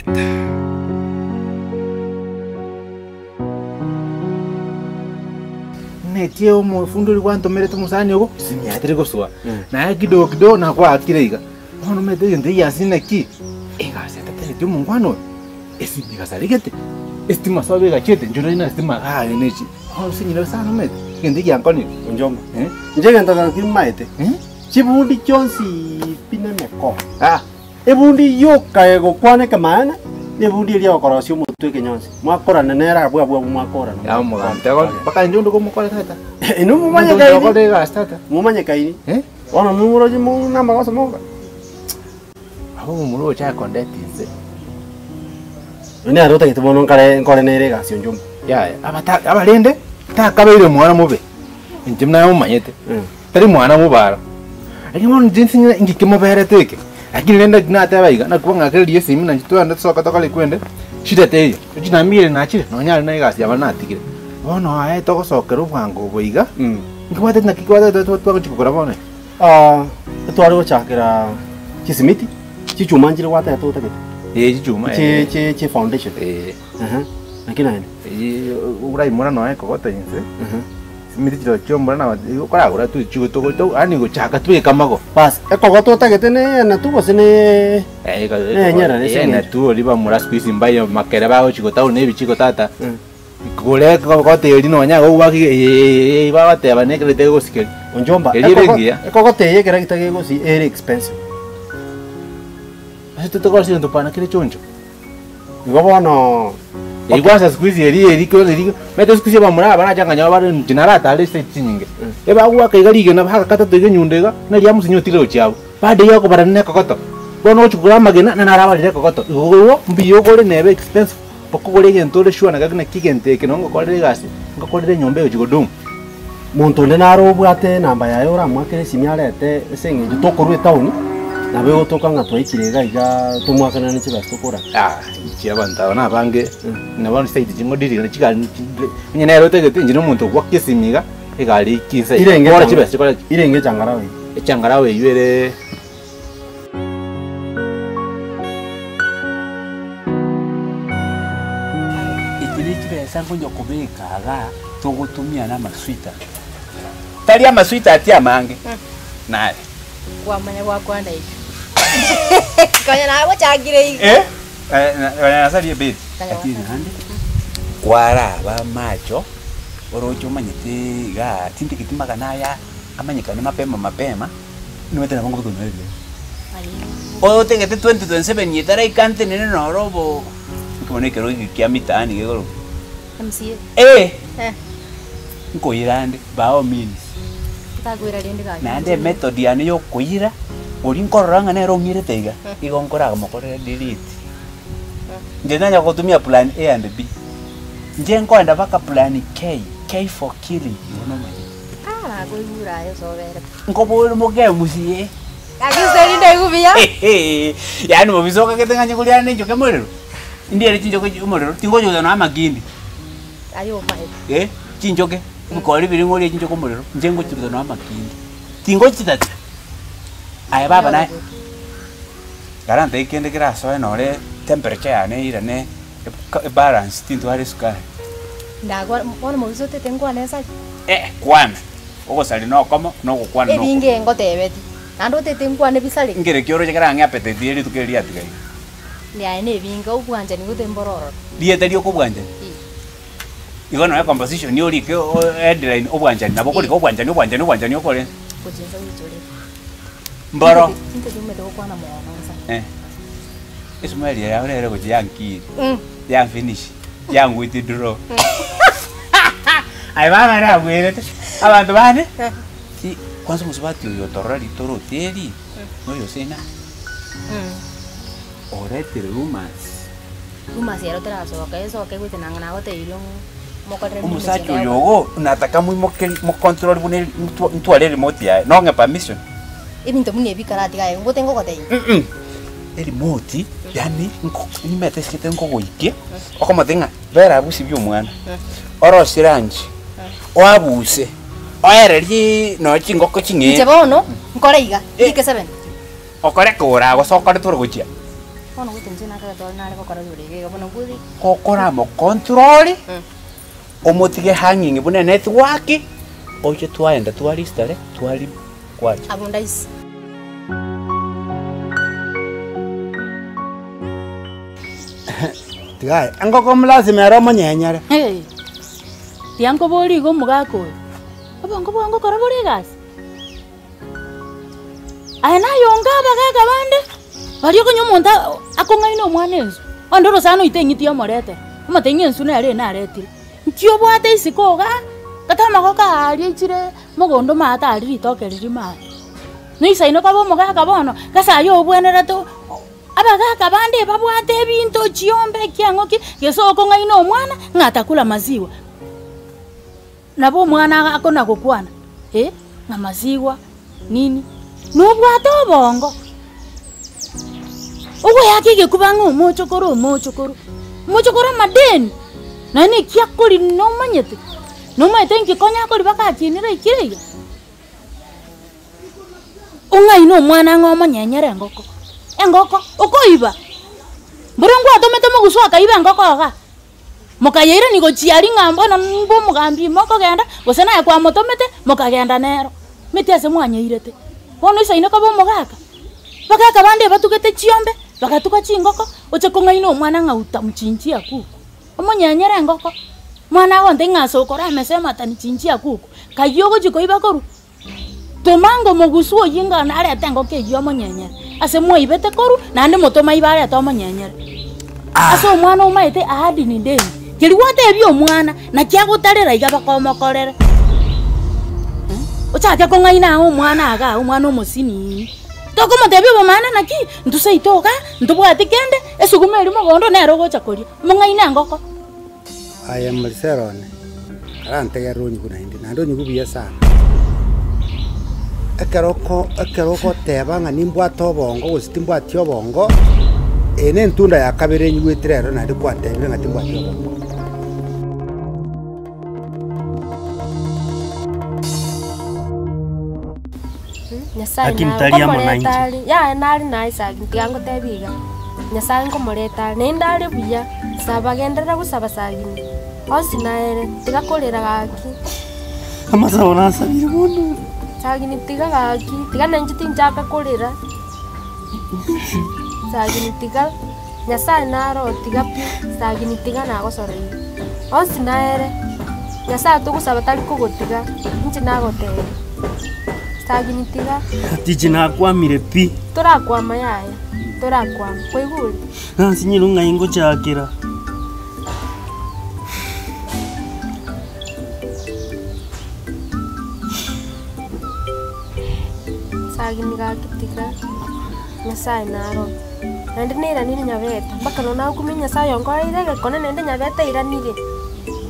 Netio mufundo likwanto mere tumusani uko simyatire guswa na kidogo kidogo na kwa akirega ono mete ndi yasina ki ingase tatele tu mungwano esi bigasaregete estima sabe gachete njoro ina estima nechi ono sinyira sana mete ndi yankoni Njomba njega ndana kimaete chibundi chonsi pine meko ebundi yoka go kwane kamana nebundi ili okorosio mutwe kenyonsi mwakorana nera bwa mwakorana ya mugante baka njondo ko mukora tata ino mumanya kaini ko de gastata mumanya kaini ono numero jimu namba kwa samoga abo mumulo cha kondetinze ine arota kitubono nkore nere gasio njomba ya abalende takabaire mwana mube njimna yo manyete tari mwana mubara ari mon jinsi ngikimo bereteke akini nenda gnata baiga na kubanga kali yesi mina njitwa ndasoka tokali kwende shida teyo jina mire na chire no nyali na igasi abana atigire ono aye toko sokero bwango boiga ngikwate na kikwate to chikora bone twari gochakira kisimiti chichumanjire wata ya tota kete chichuma che foundation nakina ene urai mwana no aye kokota yinse simiti chiro chombora na ukora gura tu chigo to ani go chaka tu ekamago pas ekogoto tagete ne na tu bosene nyara ne na tu oliba mura squeeze mbayo makere bago chigo tau ne bichigo tata kule kogote yori no nya go waki baba te bane kre te go sikeli Njomba ekogote ye kera kitage go si ere expensive aso to gorsi ndo pana kile choncho ngobono igwasa squeeze eri mete squeeze ba mura bana changanya ba jinara tale se chinyinge eba gwa kaigali na baka kata to nyundega na lya musinyotire ochabo bade yako barane kokoto bono chukura magena na naraba dire kokoto go mbiyo gore nebe expensive poko gore gentore shwa na gagna kigente kinongo kore gasi ngo kore nyombe uchigodum muntu ne naro bwate namba yayo ora mwakere simyarete senge tokorwe town na bego tokanga twaikirega iga tumwakana ni chiba stokora ichiabanta na bange na bano side jingo diri na chiga nyene yaro tegete njino muntu kwakisimiga egali kinse ora chiba stokora irenge changarawe yere sango nyokobeka aga togotumia na maswita tali amaswita atia mange nae kwamanya gwakwana ico kanya nawe chagire ico na sali beti atina hande kwaraba macho orocho manyete ga tindi kitima kanaya amanyika ni mapema niwete na bongo kunwele o tegete 2027 yetara ikante nene no robo kone kero kia mitani gegoro MCA nkoyirande bao means takwira rende ga nande method yani yo koyira ori nkororanga ne rongire teiga igonkora gamokore delete ndenanya kutumia plan A and B nje nkoenda baka plan K for killing uno manje goyura yo sobera nkobole moge musiye akiseri ndegubia yani mobisoka ketenganya kulia nenjo kemorero ndiye chinjo kemorero tingojo na magindi ayo mae chinjoke mukori biri ngori chinjoko murero njengo chibito na makindi tingo chitati aye baba naye garante ikende kiraso nore temperature yane ira ne balance tinto hari sukari ndagwa bona mubizote tengwa nesa kwana ogo sali no komo no kwana no ebinge ngotebeti nando tetengwa ne bisali ngere kioro chakara ngapete dieri tukeria tikai ya ne binga ubwanja ni gutembororo diete dio kubwanja igono ya composition ni ori ke headline obwanjani nabo kuri obwanjani okore kujenza wijore mboro inte dume do kwana mwana Ismail ya ore ko yanki ya finish ya ngwiti draw ai bana ra gwere abantu bane si kwanza musibati yo torari toro teri no yo sena ore tere umas yero teraso ka gwite nangana gote ilo umusacho yogo nataka muy mo control bune ntwale remote ya no nga permission ibintu muni ebikarati gaye ngo tengo kote remote yani ni mete skete ngo goike okoma tenga vera busi byo mwana oro siranji oabuse oereri no chingo ko chinge chebono nkore iga ike 7 okore kora go sokore toro gochia Ono gutinje nakagatora nare gukora yurige gabona buri. Kokora mo control. Omotige hanging bune network. Oje twaenda twalistare twali kwacha. Abunda isi. Tigai, angoko mlazima era monyenyere. Hey. Tiango boli go mugako. Abongo bongo kora boli gas. Aina yonga bagaga bande. Bali ko nyomonda akonga ino mwana enzu. Ondoro sano itengiti omorete. Omotengi enzu na ale na aretire. Nkio bwate isikoga. Katama ko ka ali chire mogondo mata ali ritoke riri mai. No isaino ka bo mugaka bono. Kasa yo bwenera to abagaka bande babwate ebinto chiombe kyangoki gesoko ngaino omwana ngatakula maziwa nabo mwana akona kokwana na maziwa nini nobwate obongo ogo yakige kubanga omochokoro madeni nani kyakuri no manyete nkikonya kuri bakakinira ikireya ongaino omwana ngomonyenyere engoko okoiba burengo atomete moguswa kaiba engoko ga mukayira ni gochiari ngamba na mbo mugambi moko genda gosena ya kwa motomete mukagenda nero mitese mwanyirete bono isa ino kabo mugaka bagaka bande batukete chiombe bagatuka chingoko oche kongaino mwana ngauta mchinchi akuku omonyanyere engoko mwana wonde ngaso kora mesema tani chinchi akuku kayogo chikoiba koru tomango mogusuo yinga na ale tengo ke yo monyenyere ase moibete koru nande motoma ibare to monyenyere aso mwana umaite ahadi ni ndeni kiri wate ebyo mwana na kyagutarira iga bakomokorere ochaje kongaina mwana aga mwana omusini toko motebyo bomana naki ntuse itoka ntubwate kende esugumeri mogondo nero gocha kori mongaina ngoko I am Marcelone arante garoni kuna indi nando nyugubiya sana Ekeroko teba nga nimbwato bongo gusitimbwatio bongo ene ntunda ya kabere nyuwetirero na ndibwate nga timbwatio bongo Nyasai akimtalia mwananchi ya nari na isa ntiango tebiga Nyasai ngomoreta nendare buya sabagendera gusaba sagini osinaere tigakorera gaki amasabona sabire bono sagini tiga gaki tiga nanjiti njaka korera sagini tiga Nyasai naro tiga pi sagini tiga na gosore osinaere Nyasai tugusaba tari kugotiga nchi nagotere sagini tiga tiji nakwamire pi turakwama yaya turakwama kwiguri nsinyira ngayingo cyakira sagini gakitiga Nyasai naro nandi nira nini nyabeta mpaka nona kumenya Nyasai yongora irege kone nende nyabeta iranire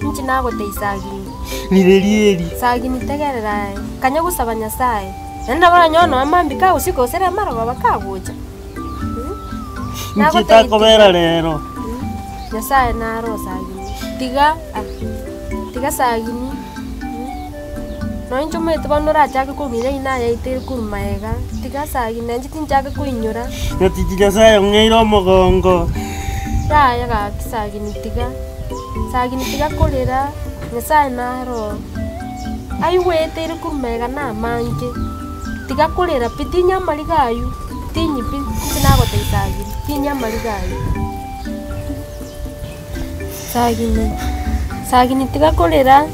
nchi nagote isagini nirerieri sagini tegerera kanya gusaba Nyasai nenda bara nyono amambika usiko sere marogo bakabuja nchita kobera rero Nyasai naro sagini tiga sagini no incho mete banora chake kumire ina yaite kurumaega tiga sagini nji tinjake kuinyura natiji Nyasai ngeiro mogongo ya ga sagini tiga kolera Nyasai naro ai wete kurumaega na manje tiga kolera pitinya maligayu tinyi pinago teisagini tinya maligayu sagini tiga kolera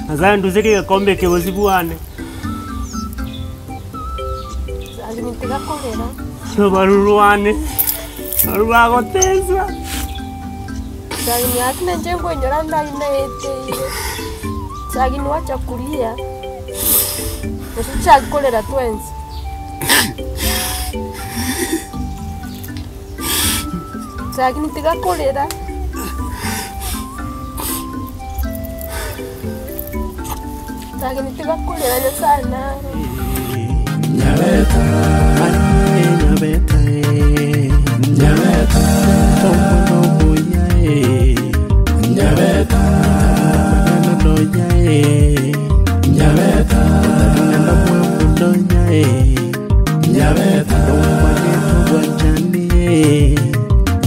Nyasai nduzeke gakombe kewozibuane sagini tiga kolera sobaruruane arubagoteza sagini akina njengo nyoranda inaete sagini wacha kulia nasucha kolera twenzi sagini tiga kolera sagini tiga kolera Nyasai naro nyabeta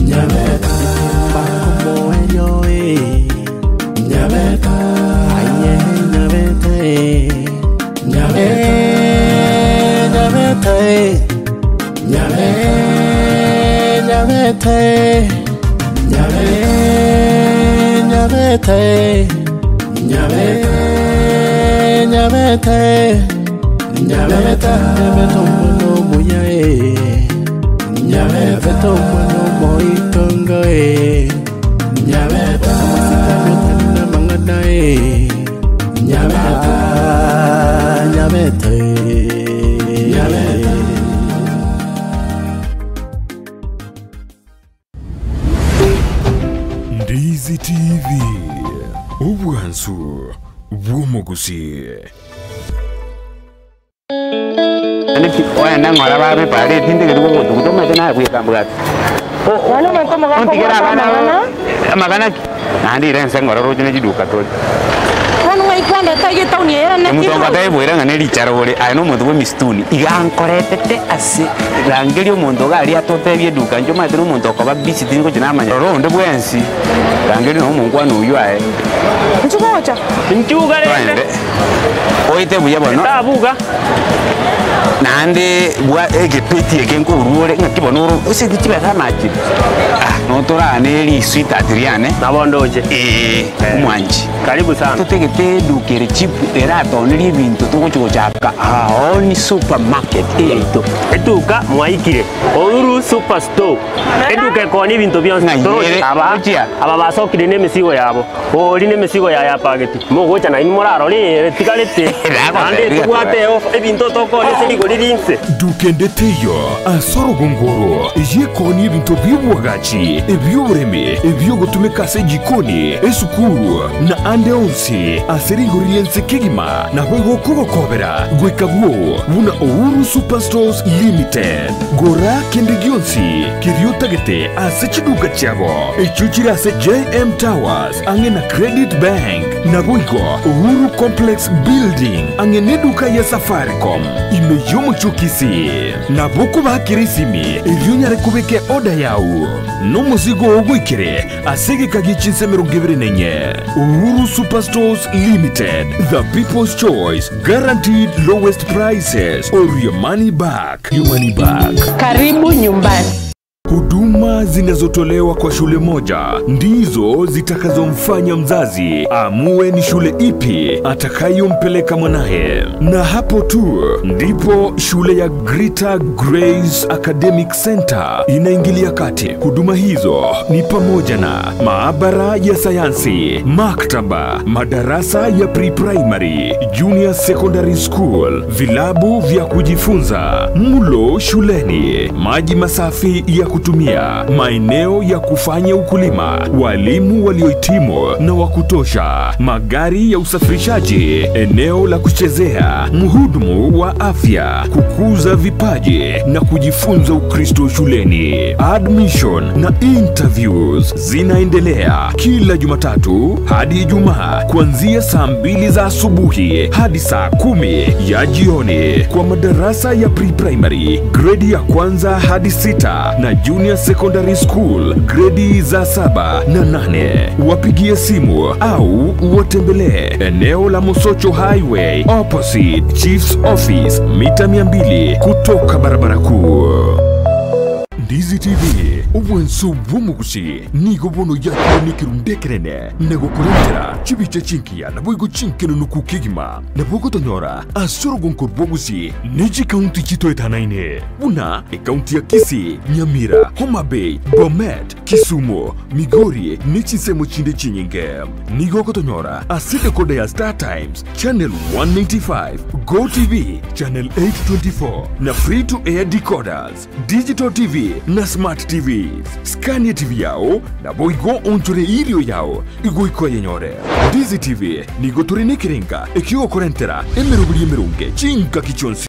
Nyabeta Bako moyo Nyabeta Aye nyabeta Nyabeta Nyabeta Nyabeta Nyabeta Nyabeta Nyabeta mwana moya Nyabeta mwana moitonga Nyabeta masikano na mangana Nyabeta Nyabeta Ndizi TV Ubwansu Bwumugusi Oya nangora babe pale tinde keduko kutuma tena kuya kambugat. Wano mko Magana nandi rense ngora rojo ne jiduka to. Wano ikwanda taye tauni era ne. Muto ngataye bwera ngane lichara bole ayino muntu we mistuni. Igankoretete ase rangeli omuntu gali atotebye duka njo matino omuntu akaba bisi tingo kinamanya. Ronde bwensi. Rangeli no mungu anu yuae. Nchugocha. Nchuga lende. Oite buya bono. Tabuga. Nande bwa egepeti egenko uruore ngakibonoro usidikiba kamachi no tora neli sweet Adriane na bondoje umwanji karibu sana tutegete dukere chipu erato neli bintu tuko chaka ni supermarket eito eduka mwaikire oruru superstore eduka ko ni bintu byonse aba basokire ne misigo yabo ori ne misigo ya yapageti mugocha na imoraro le tikalete ande tuwateo ebintu toko ne lirinse dukendeteyo asoro gongoro yekoni ibintu by'ubwagaci eby'ubureme ebyo gutumika se jikoni esukuru na ande onsi aserigoriense kigima na bwo kubokobera gwekabwo buna Uhuru Superstores Limited gora kendegionsi kiriotagete asechiduka chabo echuchira se JM Towers angena Credit Bank na boigo Uhuru Complex Building angene duka ya Safaricom imeyomo chukisi na boko bakirisimi ebyonyare kubeke oda yawo no muzigo ogwikire asege kagichinse 24 Uhuru Superstores Limited, the people's choice, guaranteed lowest prices or your money back. Karibu nyumbani. Huduma zinazotolewa kwa shule moja ndizo zitakazomfanya mzazi amue ni shule ipi atakayompeleka mwanae. Na hapo tu ndipo shule ya Greater Grace Academic Center inaingilia kati. Huduma hizo ni pamoja na maabara ya sayansi, maktaba, madarasa ya pre-primary, junior secondary school, vilabu vya kujifunza, mlo shuleni, maji masafi ya kutumia, maeneo ya kufanya ukulima, walimu waliohitimu na wa kutosha, magari ya usafirishaji, eneo la kuchezea, mhudumu wa afya, kukuza vipaji na kujifunza Ukristo shuleni. Admission na interviews zinaendelea kila Jumatatu hadi Ijumaa kuanzia saa 2 za asubuhi hadi saa 10 ya jioni kwa madarasa ya pre-primary, grade ya kwanza hadi 6 na junior secondary school grade za 7 na 8. Wapigie simu au watembelee eneo la Mosocho Highway opposite Chief's Office mita 200 kutoka barabara kuu. Ndizi TV ubwensu bwumugusi nigo bono yakire nikirundekerene nego kurentera chibiche chinkia na boigo chinkeno nukukigima na bogo tonyora asoro gonkor bwogusi niji county chito etanaine buna county ya Kisii, Nyamira, Homa Bay, Bomet, Kisumu, Migori nichi semo chinde chinyinge nigo kotonyora asite kode ya Star Times channel 195 Go TV channel 824 na free to air decoders digital TV na smart TV Scania TV yao na boigo onchore ilio yao igo iko yenyore Dizi TV nigo turine kirenga ekio korentera emerubuli emerunge chinka kichonsi